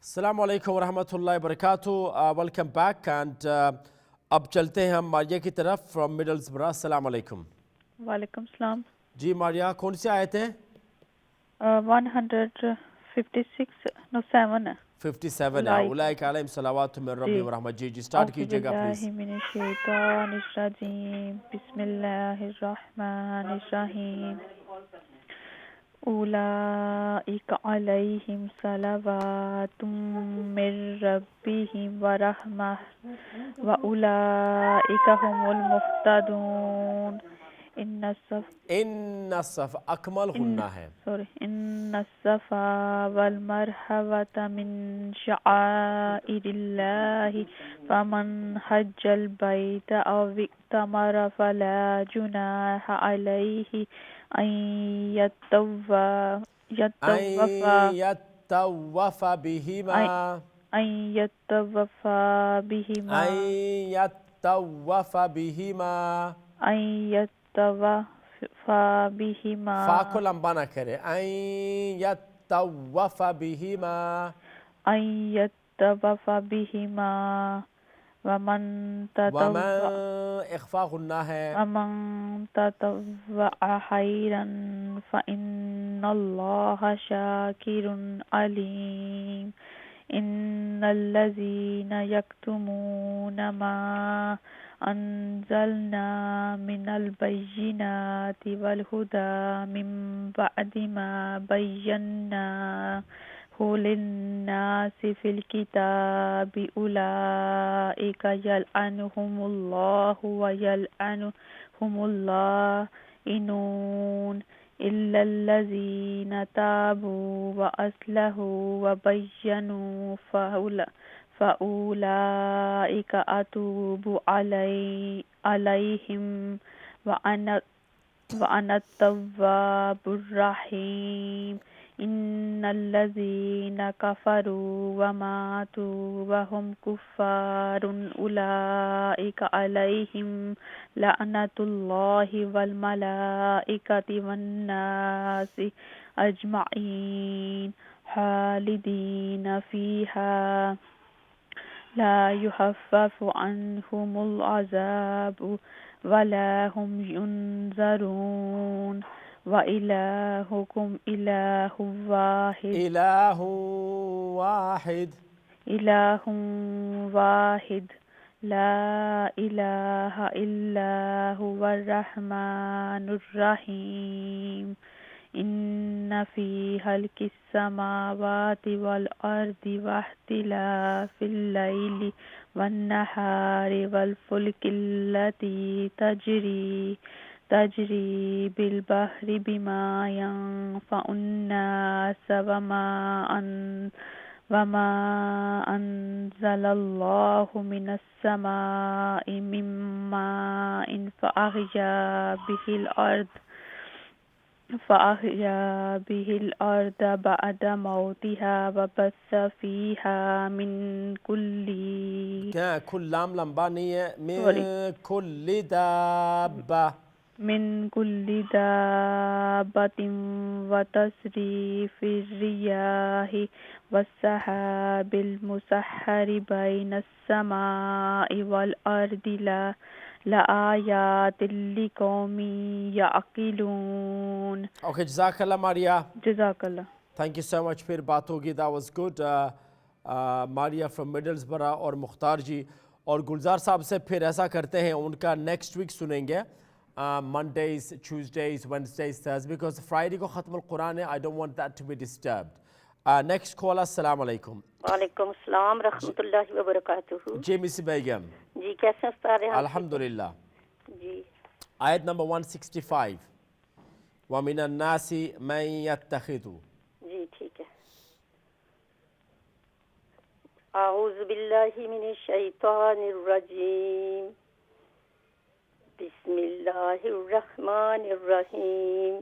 السلام علیکم ورحمۃ اللہ وبرکاتہ. ویلکم بیک اینڈ اب چلتے ہیں ہم ماریہ کی طرف فرام مڈلسبرا. السلام علیکم. وعلیکم السلام. جی ماریہ کون سی آیت ہیں؟ 156 نو 7 ہے. 57 ہے. اولئک علیہم صلوات من ربہم ورحمہ. جی سٹارٹ کیجئے گا پلیز. اعوذ باللہ من الشیطان الرجیم. بسم اللہ الرحمن الرحیم. اولئک علیہم صلوات من ربہم ورحمہ واولئک هم المہتدون. ان الصف اکمل غنہ ہے. ان الصفا والمروة من شعائر اللہ فمن حج البیت او اعتمر فلا جناح علیہ ان یطوف بہما فا کو لمبا نہ کرے. ان یطوف بہما ومن اخفا غنہ ہے. ومن تطوع خیرا فإن اللہ شاکر علیم. ان الذین یکتمون ما انزلنا من البینات والہدی من بعد ما بیناہ للناس فی الکتاب اولئک یلعنہم اللہ ویلعنہم اللائنون الا الذین تابوا واصلحوا وبینوا فأولئک اتوب علیہم وانا التواب الرحیم. ان الذین کفروا وماتوا وهم کفار اولئک علیہم لعنۃ اللہ والملائکۃ والناس اجمعین خالدین فیہا لا یخفف عنہم العذاب ولا هم ینظرون. وإلہکم الہ واحد لا الہ الا هو الرحمن الرحیم. ان فی خلق السماوات والارض واختلاف اللیل والنہار والفلک التي تجری بالبحر بما ينفع الناس وما انزل اللہ من السماء من ماء فأحیا به الارض بعد موتها وبث فیہا من کل لام لمبا نہیں ہے. من کل دابۃ وتصریف الریاح والسحاب المسخر بین السماء والارض لآیات لقوم یعقلون. اوکے جزاک اللہ ماریہ. جزاک اللہ. تھینک یو سو مچ. پھر بات ہوگی. دیٹ واز گڈ. ماریہ فرام مڈلسبرا اور مختار جی اور گلزار صاحب سے پھر ایسا کرتے ہیں ان کا نیکسٹ ویک سنیں گے. Mondays, Tuesdays, Wednesdays, Thursdays, because Friday کو ختم القرآن ہے. I don't want that to be disturbed. Next call. السلام علیکم. وعلیکم السلام رحمۃ اللہ وبرکاتہ. جی مس بیگم. جی کیسے استاد ہیں؟ الحمدللہ. جی آیت نمبر 165. وَمِنَ النَّاسِ مَن يَتَّخِذُ. جی ٹھیک ہے. اعوذ باللہ من الشیطان الرجیم. بسم اللہ الرحمن الرحیم.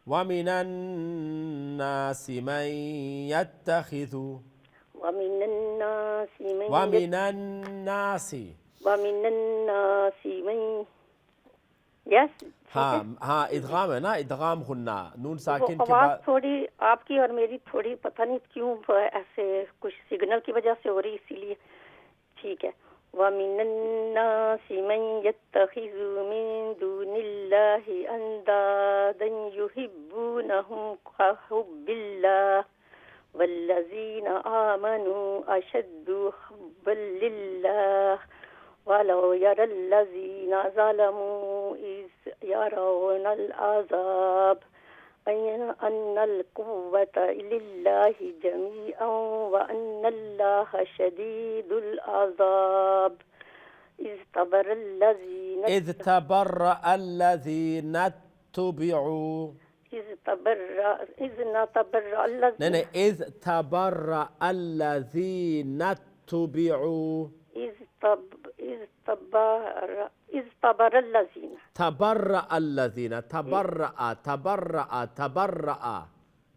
وَمِنَ النَّاسِ مَن يَتَّخِذُ. ومن الناس من यस हाँ हाँ ادغام ہے نا, ادغام غنہ نون وہ ساکن کے آواز بعد. تھوڑی آپ کی اور میری تھوڑی پتہ نہیں کیوں ایسے کچھ سگنل کی وجہ سے ہو رہی اسی لیے. ٹھیک ہے. وَمِنَ النَّاسِ مَن يَتَّخِذُ مِن دُونِ اللَّهِ أَندَادًا يُحِبُّونَهُمْ كَحُبِّ اللَّهِ وَالَّذِينَ آمَنُوا أَشَدُّ حُبًّا لِلَّهِ وَلَوْ يَرَى الَّذِينَ ظَلَمُوا إِذْ يَرَوْنَ الْعَذَابَ أَنَّ الْقُوَّةَ لِلَّهِ جَمِيعًا وَأَنَّ اللَّهَ شَدِيدُ الْعَذَابِ إِذْ تَبَرَّأَ إذ تبرأ الذين اتبعوا. نہیں نہیں, إذ تبرأ الذين اتبعوا. إذ تبرأ الذين تبرأ الذين, تبرأ تبرأ تبرأ.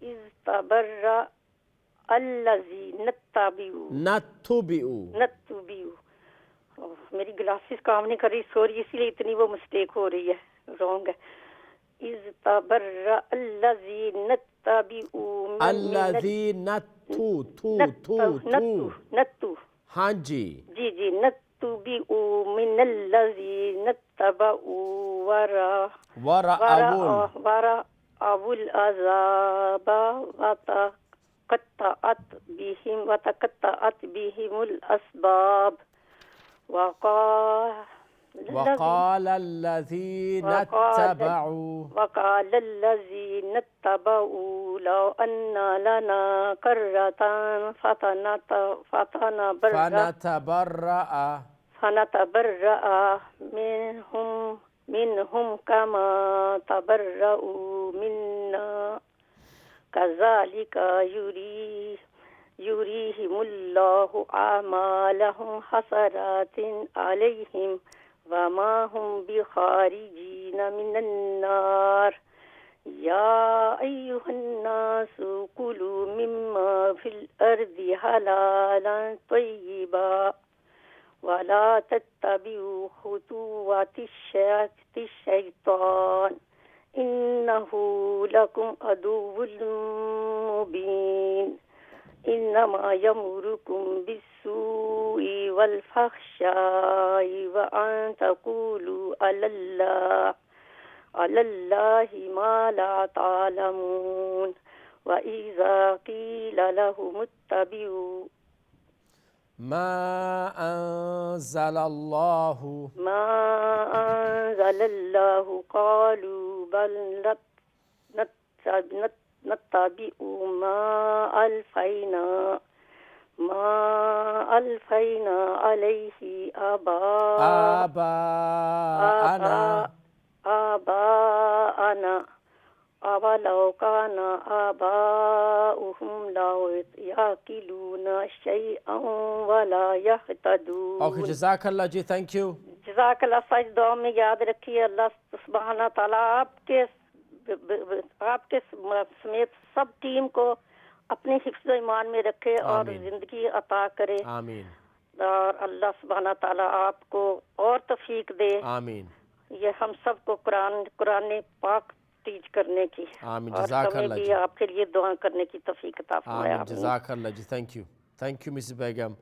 إذ تبرأ الذين اتبعوا نتبعوا. میری گلاسز کام نہیں کر رہی سوری اسی لیے اتنی وہ مسٹیک ہو رہی ہے, رونگ ہے. إذ تبرأ الذين اتبعوا الذين نتو ہاں جی جی نتبعوا من الذين اتبعوا ورأوا العذاب وتقطعت بهم الأسباب. وقال الذين اتبعوا لو أن لنا كرة فنتبرأ منهم كما تبرأوا منا كذلك يريهم الله أعمالهم حسرات عليهم وما هم بخارجين من النار. يا أيها الناس كلوا مما في الأرض حلالا طيبا ولا تتبعوا خطوات الشيطان إنه لكم عدو مبين. إنما يأمركم بالسوء والفحشاء وأن تقولوا على الله ما لا تعلمون. وإذا قيل لهم اتبعوا ما أنزل الله قالوا بل نتبع ما ألفينا عليه آباءنا أولو كان آباؤهم لا يعقلون شيئا ولا يهتدون. اوکے, جزاک اللہ جی, تھینک یو. جزاک اللہ. سچ دعا میں یاد رکھیے اللہ سبحانہ تعالیٰ آپ کے سمیت سب ٹیم کو اپنے حفظ و ایمان میں رکھے اور زندگی عطا کرے. آمین. اور اللہ سبحانہ تعالیٰ آپ کو اور توفیق دے. آمین. یہ ہم سب کو قرآن پاک ٹیچ کرنے کی. آمین. اور جزاک ہمیں اللہ بھی جی. آپ کے لیے دعا کرنے کی توفیق عطا فرمائے. آمین. جزاک اللہ جی, تھینک یو. تھینک یو مسز بیگم,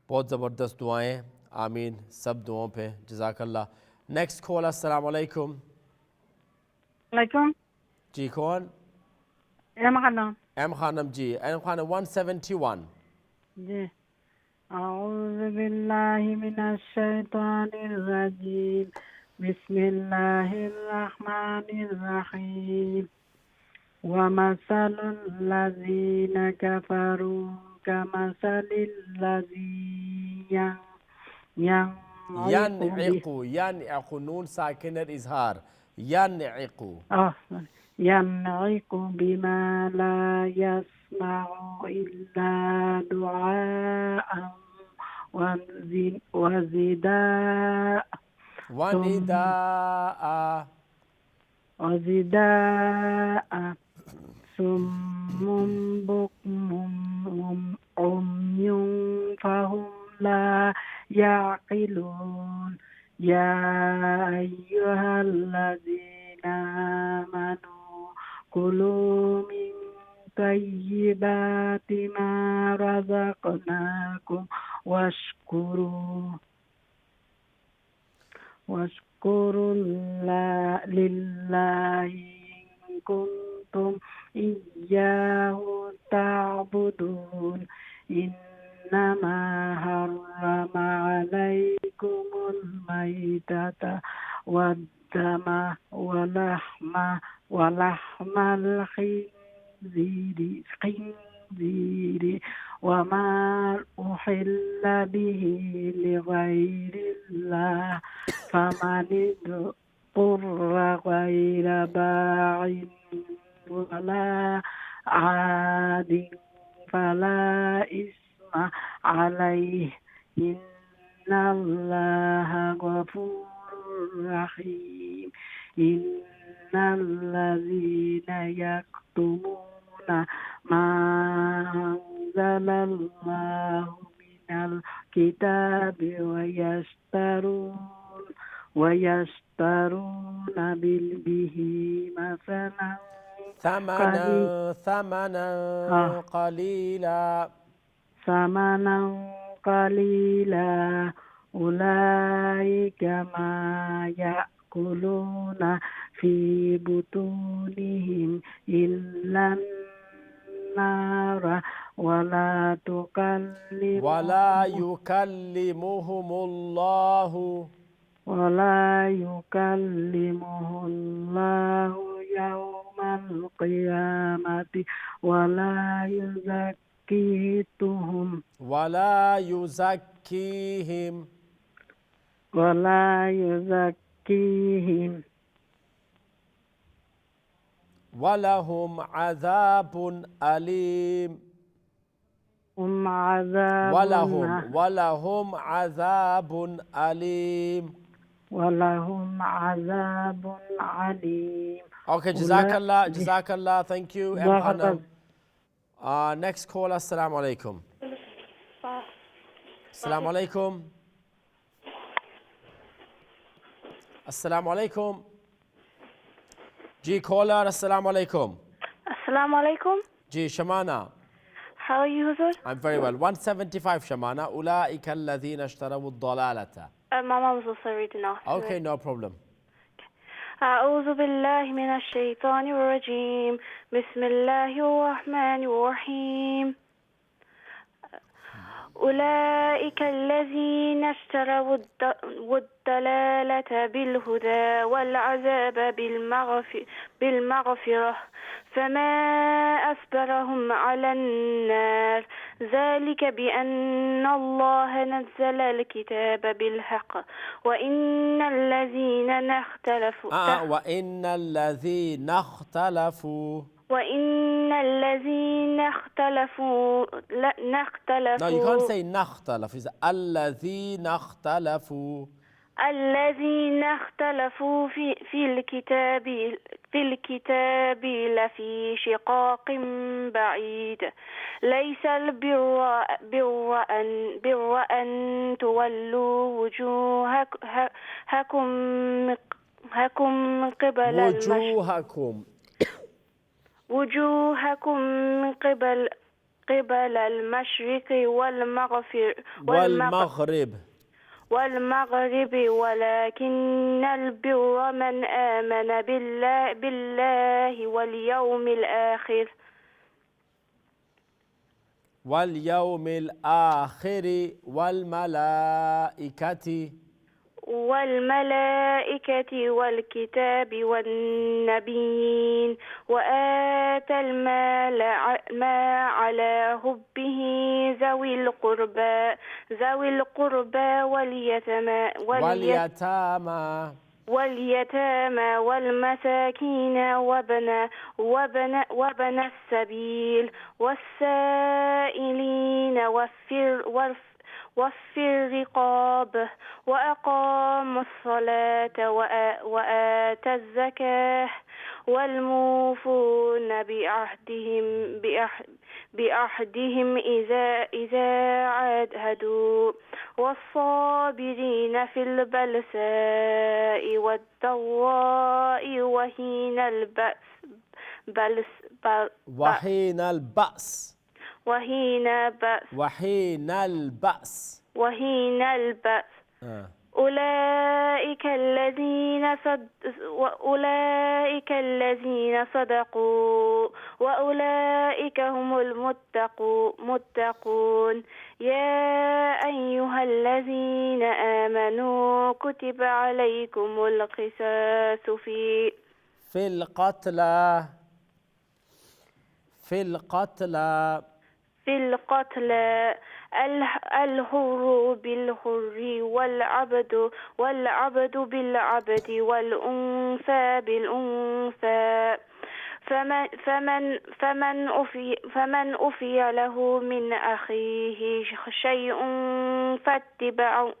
بہت زبردست دعائیں. آمین سب دعاؤں پہ, جزاک اللہ. نیکسٹ کال. السلام علیکم. علیکم. جی کون؟ ایم خانم. ایم خانم جی, ایم خانم 171. جی. اعوذ باللہ من الشیطان الرجیم. بسم اللہ الرحمن الرحیم. ومثل الذین کفروا كمثل الذی ينعق نون ساکنہ اظہار, ينعق بما لا يسمع إلا دعاء ونداء صم بكم عمي فهم لا يعقلون. يا أيها كلوا من طيبات ما رزقناكم واشكروا لله إن كنتم إياه تعبدون إنما حرم عليكم الميتة والدم ولحم الخنزير وما أحل به لغير الله فمن اضطر غير باع ولا عاد فلا إثم عليه إن الله غفور رحيم إن الذين يكتمون ما أنزل الله من الكتاب ويشترون به ثمنا قليلا ثمنا قليلا أولئك ما يأكلون في بطونهم إلا النار ولا يكلمهم الله يوم القيامة ولا يزكيهم ولهم عذاب أليم ولهم عذاب أليم. Okay, Jazakallah, thank you. Next call, Assalamu alaikum. Assalamu alaikum. Assalamu alaikum. Ji caller, Assalamu alaikum. Assalamu alaikum. Ji Shamana. How are you, Huzur? I'm very well. 175 Shamana. أولئك الذين اشتروا الضلالة. My mom was also reading now. Okay, no problem. أعوذ بالله من الشيطان الرجيم. بسم الله الرحمن الرحيم. أولئك الذين اشتروا الضلالة بالهدى والعذاب بالمغفرة فما أصبرهم على النار ذلك بأن الله نزل الكتاب بالحق وإن الذين اختلفوا No, you can't say نختلف. It's الذين اختلفوا. الذين اختلفوا في الكتاب لفي شقاق بعيد ليس البر أن تولوا وجوهكم من قبل المشرق والمغرب ولكن البر من آمن بالله واليوم الآخر والملائكة والكتاب والنبيين وآتى المال على حبه ذوي القربى واليتامى والمساكين وابن السبيل والسائلين وفي الرقاب وأقاموا الصلاة وآتى الزكاة والموفون بعهدهم إذا عاهدوا والصابرين في البأساء والضراء وحين وحين البأس وحين بأس وحين البأس وحين البأس أولئك الذين صدقوا وأولئك هم المتقون يا أيها الذين آمنوا كتب عليكم القصاص في القتلى في القتلى الحر بالحر والعبد بالعبد والأنثى بالأنثى فمن أفي له من أخيه شيء فاتباع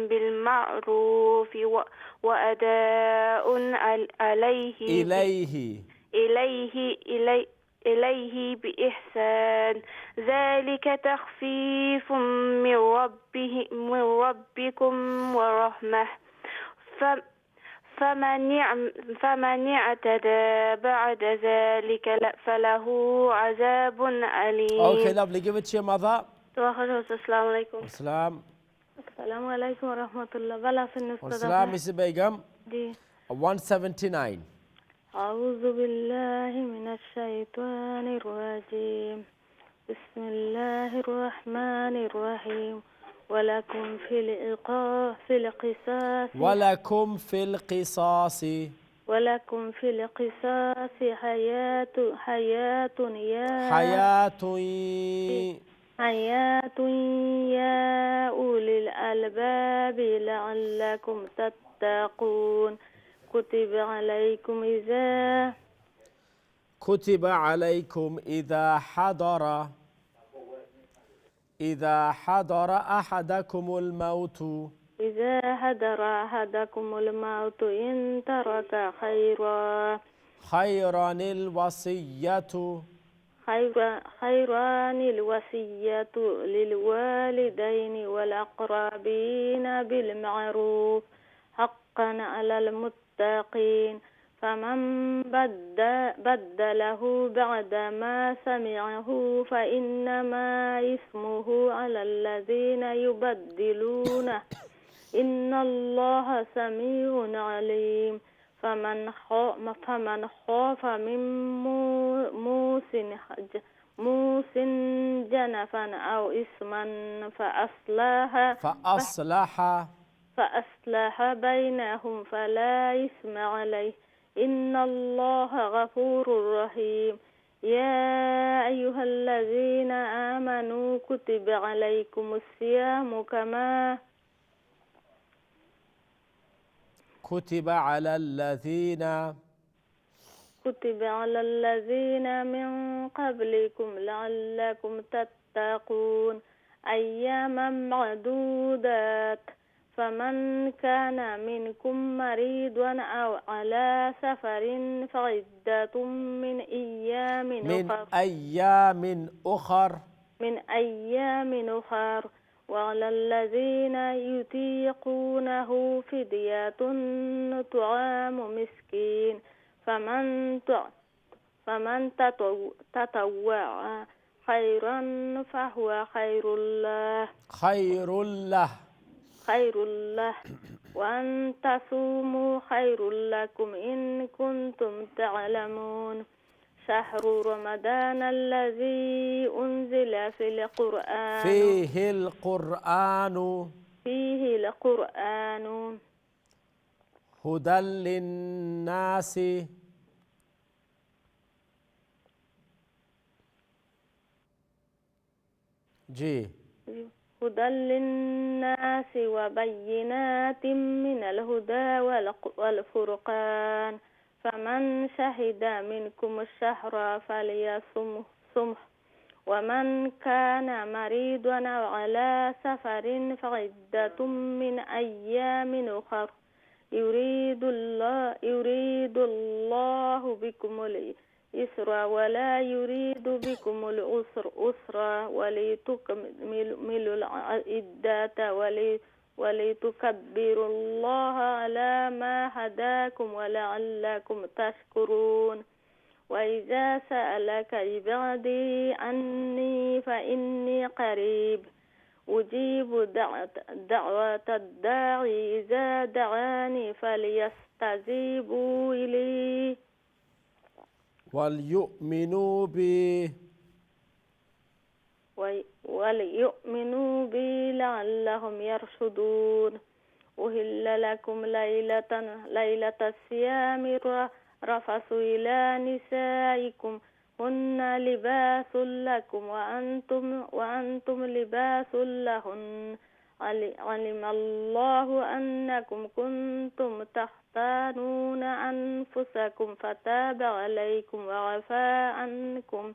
بالمعروف وأداء إليه بإحسان ذلك تخفيف من ربكم ورحمة فمن اعتدى بعد ذلك فله عذاب أليم. Okay, lovely. Give it to your mother. السلام عليكم. Assalam. السلام عليكم ورحمة الله. بلا سن Assalam, Mrs. Begum. دي 179. أعوذ بالله من الشيطان الرجيم بسم الله الرحمن الرحيم ولكم في القصاص حياة يا أولي الألباب لعلكم تتقون كتب عليكم إذا حضر أحدكم الموت إن ترك خيرا الوصية للوالدين والأقربين بالمعروف حقا على المتقين فمن بدله بعد ما سمعه فإنما إثمه على الذين يبدلونه إن الله سميع عليم فمن خاف من موس جنفا أو إثما فأصلح بينهم فلا إثم عليه إن الله غفور رحيم يا أيها الذين آمنوا كتب عليكم الصيام كما كتب على الذين من قبلكم لعلكم تتقون أياما معدودات فمن كان منكم مريضا أو على سفر فعدة من أيام أخر وعلى الذين يطيقونه فدية طعام مسكين فمن تطوع خيرا فهو خير له وأن تصوموا خير لكم إن كنتم تعلمون شهر رمضان الذي أنزل فيه القرآن هدى للناس هدى للناس وبينات من الهدى والفرقان فمن شهد منكم الشهر فليصمه ومن كان مريضا أو على سفر فعدة من أيام أخر يريد الله بكم اليسر ولا يريد بكم العسر ولتكملوا العدة ولتكبروا الله على ما هداكم ولعلكم تشكرون وإذا سألك عبادي عني فإني قريب أجيب دعوة الداعي إذا دعاني فليستجيبوا إلي وليؤمنوا به وليؤمنوا بي لعلهم يرشدون أهل لكم ليلة الصيام رفث إلى نسائكم هن لباس لكم وأنتم لباس لهن علم الله أنكم كنتم تختانون أنفسكم فتاب عليكم وعفى عنكم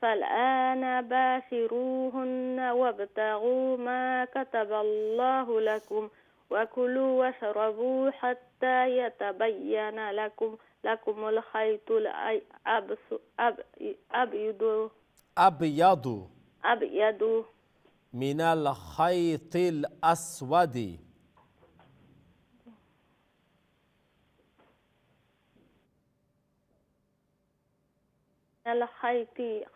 فالآن باشروهن وابتغوا ما كتب الله لكم وكلوا واشربوا حتى يتبين لكم الخيط الأبيض من الخيط الأسود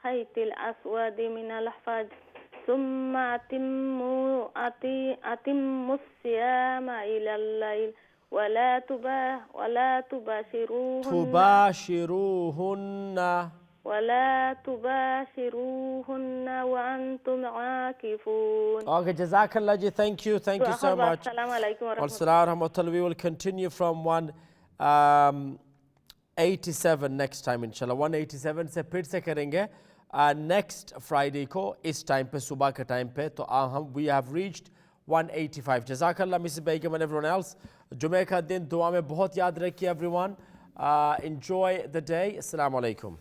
خيط الأسود من الفجر ثم أتموا الصيام إلى الليل ولا تباشروهن وأنتم عاكفون. Okay, Jazakallah ji, thank you so much. Assalamu alaikum wa rahmatullah. We will continue from 187 next time inshallah. 187 से फिर से करेंगे next Friday को इस time पे सुबह के time पे तो हम we have reached 185. Jazakallah Mrs. Begum and everyone else. जुमे का दिन दुआ में बहुत याद रखिए everyone. Enjoy the day. Assalamu alaikum.